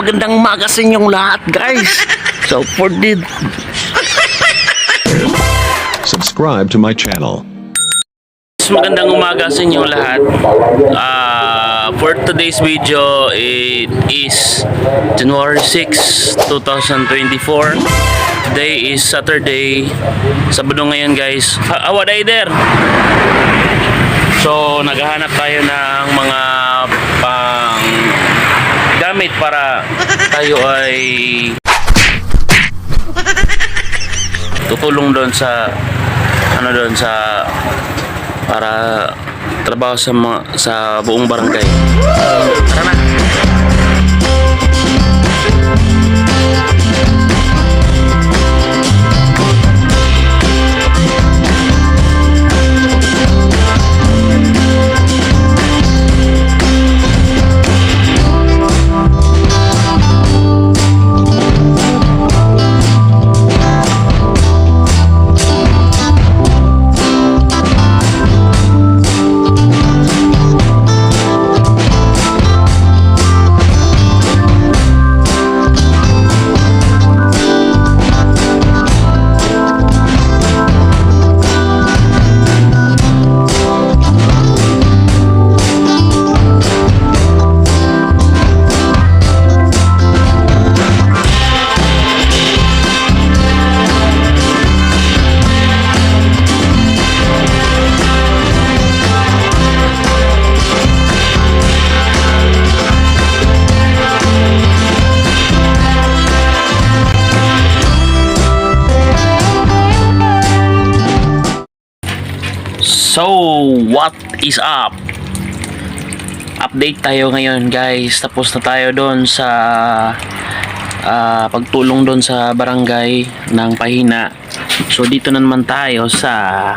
magandang umaga sa inyong lahat, guys. So for the Subscribe to my channel. magandang umaga sa inyong lahat. For today's video, it is January 6, 2024. Today is Saturday. Sabado ngayon, guys. What day there? So naghahanap tayo ng mga pang gamit para tayo ay tutulong doon sa para trabaho sa buong barangay. Tara na. So, what is up? Update tayo ngayon, guys. Tapos na tayo doon sa pagtulong doon sa barangay ng Pahina. So, dito na naman tayo sa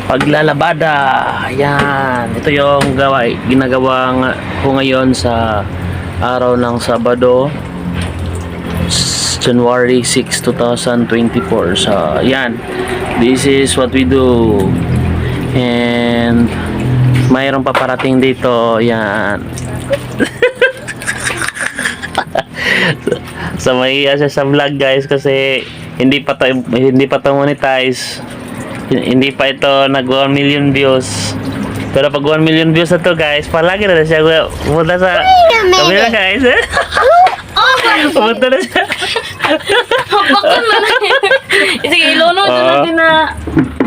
paglalabada. Ayan. Ito yung ginagawang ko ngayon sa araw ng Sabado, January 6, 2024. So, ayan. This is what we do. And mayroon pa parating dito. Yan. So mahiya siya sa vlog, guys, kasi hindi pa to monetize. Hindi pa ito nag 1 million views. Pero pag 1 million views na to, guys, palagi na siya pumunta sa kamera, guys. Pumunta na siya. Bakit na na? Sige, ilunod na natin na.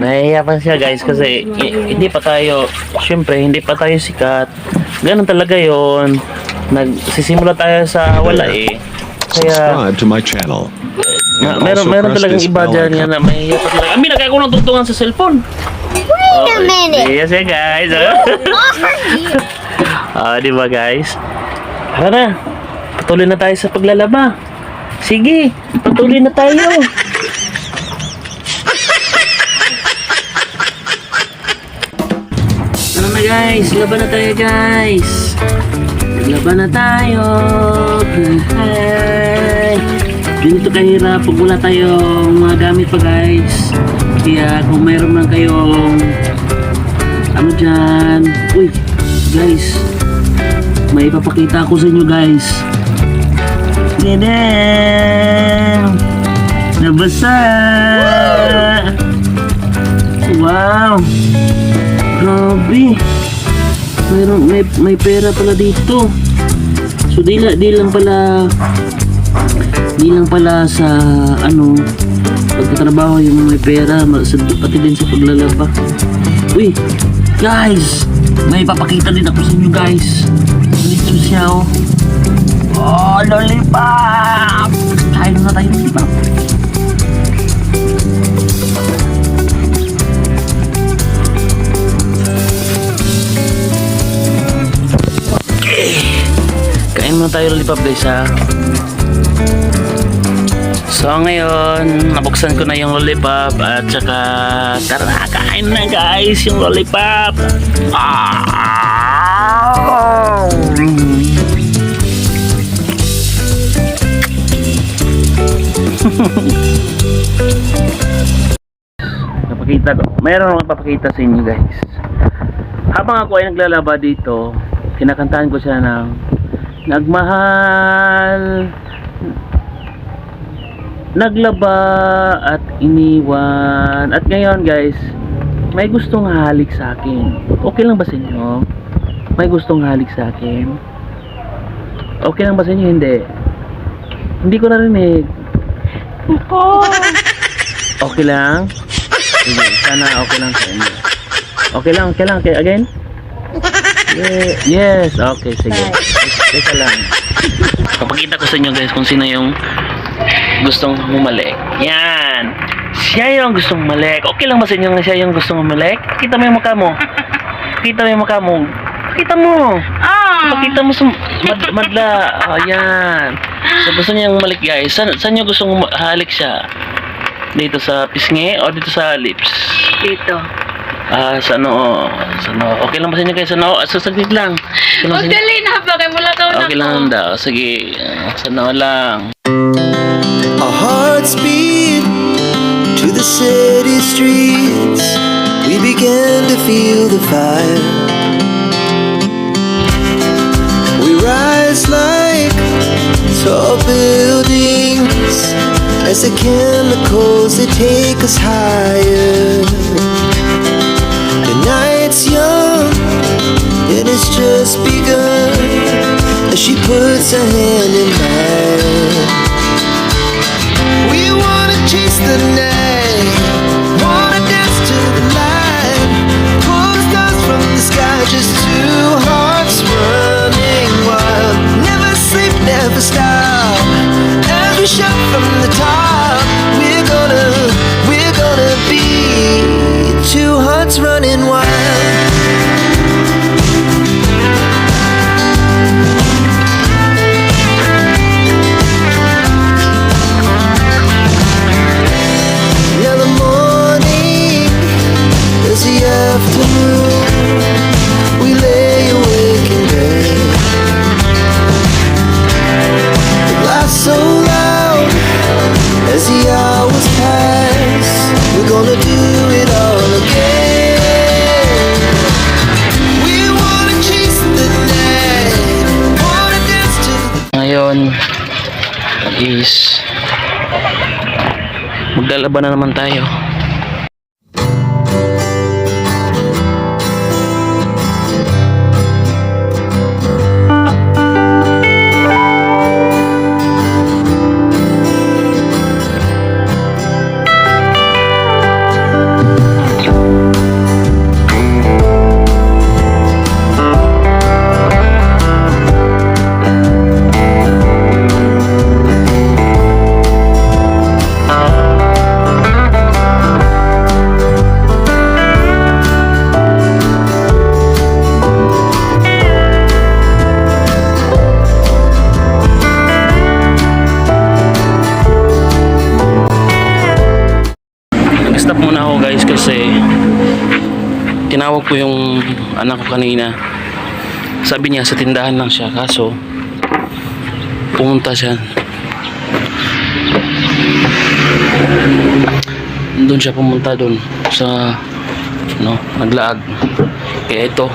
Nahihiya pa siya, guys, kasi hindi pa tayo sikat. Ganun talaga yon. Nagsisimula tayo sa wala eh. Kaya Subscribe to my channel. meron talagang iba dyan yan na mahihiya pa talaga. Ami, nagkaya ko ng tungtungan sa cellphone. Wait a minute. Yes, guys. Di ba, guys? Tara na. Patuloy na tayo sa paglalaba. Sige, patuloy na tayo. Tara na, guys. Laban na tayo, guys. Laban na tayo. Hi. Ganito kahirap pag wala tayong mga gamit pa, guys. Kaya kung mayroon man kayong ano dyan. Uy, guys. May ipapakita ako sa inyo, guys. Ganyan. Nabasa. Wow. Grabe. May pera pala dito. So di lang pala sa ano pagtatrabaho yung may pera, pati din sa paglalaba. Uy, guys, may papakita din ako sa inyo, guys. Dito siya, oh. Oh, lollipop! Kain na tayo lollipop. Kain muna tayo lollipop, guys, ha. So ngayon, nabuksan ko na yung lollipop at saka tara, kain na, guys, yung lollipop. Napakita ko. Mayroon akong papakita sa inyo, guys. Habang ako ay naglalaba dito, kinakantahan ko siya ng nagmahal, naglaba at iniwan. At ngayon guys, may gustong halik sa akin. Okay lang ba sa inyo? May gustong halik sa akin? Okay lang ba sa inyo? Hindi ko narinig. Okay lang? Sige, sana okay lang sa inyo. Okay lang. Okay, again? Yes, okay, sige. Teka lang. Papakita ko sa inyo guys kung sino yung gustong humalik. Yan. Siya yung gustong humalik. Okay lang ba sa inyo na siya yung gustong humalik? Pakita mo yung mukha mo. Pakita mo. Pakita mo sa madla. Ayan. So gusto niya yung humalik guys. Saan nyo gustong halik siya? Dito sa pisngi o dito sa lips? Dito. Sa noo. Okay lang ba sa inyo guys? Sa noo? Saglit lang. Okay lang Huwag sa inyo? dali na. Baka mula ka na Okay lang daw. Sige. Sa noo lang. Our hearts beat to the city streets. We began to feel the fire. We rise like tall buildings as the chemicals they take us higher. The night's young and it's just begun as she puts her hand in mine. We wanna chase the night, wanna dance to the light, pull stars from the sky, just two hearts running wild. Never sleep, never stop, as we shout from the top. We're gonna be two hearts running wild. Now the morning is the afternoon. We lay awake in bed. The laugh so loud as the hours pass. We're gonna do it all again. We wanna chase the night, wanna dance to the Ngayon is maglalaban na naman tayo. Nag-stop muna ako guys kasi tinawag ko yung anak ko kanina. Sabi niya sa tindahan lang siya, kaso pumunta siya doon siya pumunta doon sa naglaag. Kaya ito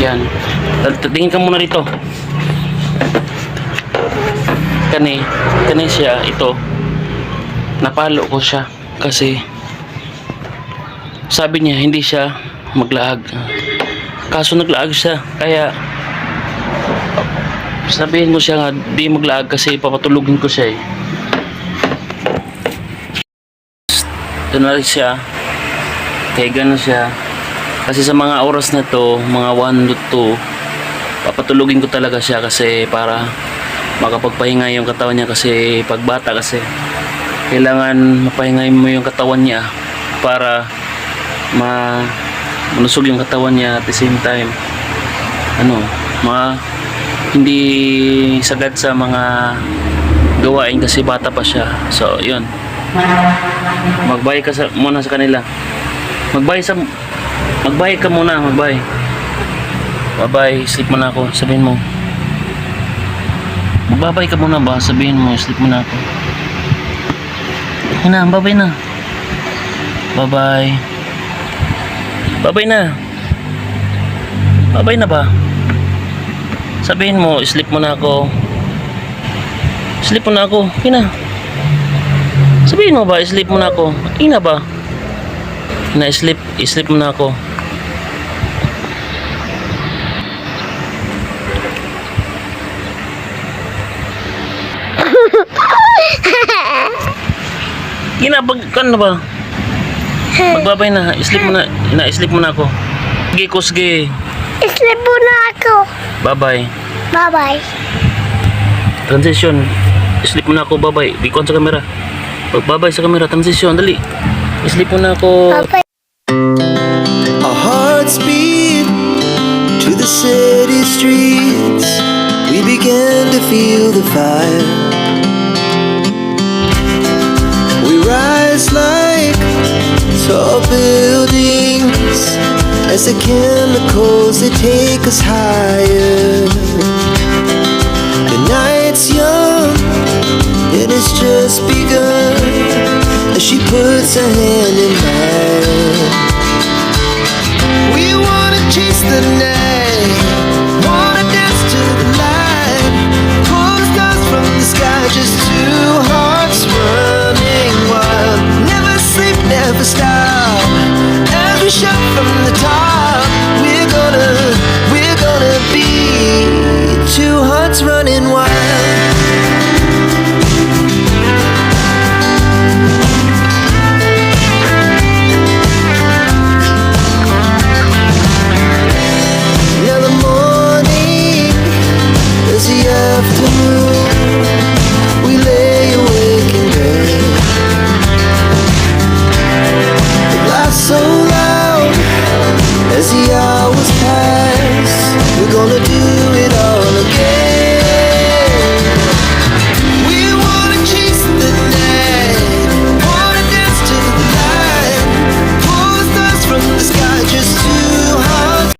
yan, tingin ka muna rito. Kani siya, ito napalo ko siya kasi sabi niya hindi siya maglaag, kaso naglaag siya. Kaya sabihin mo siya nga di maglaag kasi papatulugin ko siya eh. Ito na rin siya, kaya gano'n siya kasi sa mga oras na to, mga 1 to 2, papatulugin ko talaga siya kasi para makapagpahinga yung katawan niya. Kasi pag bata kasi kailangan mapahingay mo yung katawan niya para manusog yung katawan niya, at the same time hindi sagad sa mga gawain kasi bata pa siya. So yun, magbay ka muna sa kanila. Magbay ka muna. Bye, sleep muna ako. Sabihin mo, magbabay ka muna ba? Sabihin mo, sleep muna ako. Ayun na, babay na. Bye-bye. Babay na. Babay na ba? Sabihin mo, sleep mo na ako. Sleep mo na ako. Ina. Sabihin mo ba, sleep mo na ako. Ina ba? Ina, sleep mo na ako. Ina, kan na ba? Magbabay na. Sleep mo na. Ina, sleep mo na ako. Sige, kusge. Sleep muna ako. Bye-bye. Bye-bye. Transition. Sleep mo na ako, bye-bye. Bikon sa camera. Bye-bye sa camera. Transition, dali. Sleep mo na ako. Bye-bye. Our hearts beat to the city streets. We began to feel the fire. We rise like tall buildings as the chemicals they take us higher. The night's young, it has just begun as she puts her hand in mine. We wanna chase the night, wanna dance to the light, pull the stars from the sky, just two hearts running wild. Never sleep, never stop, as we shout from the top.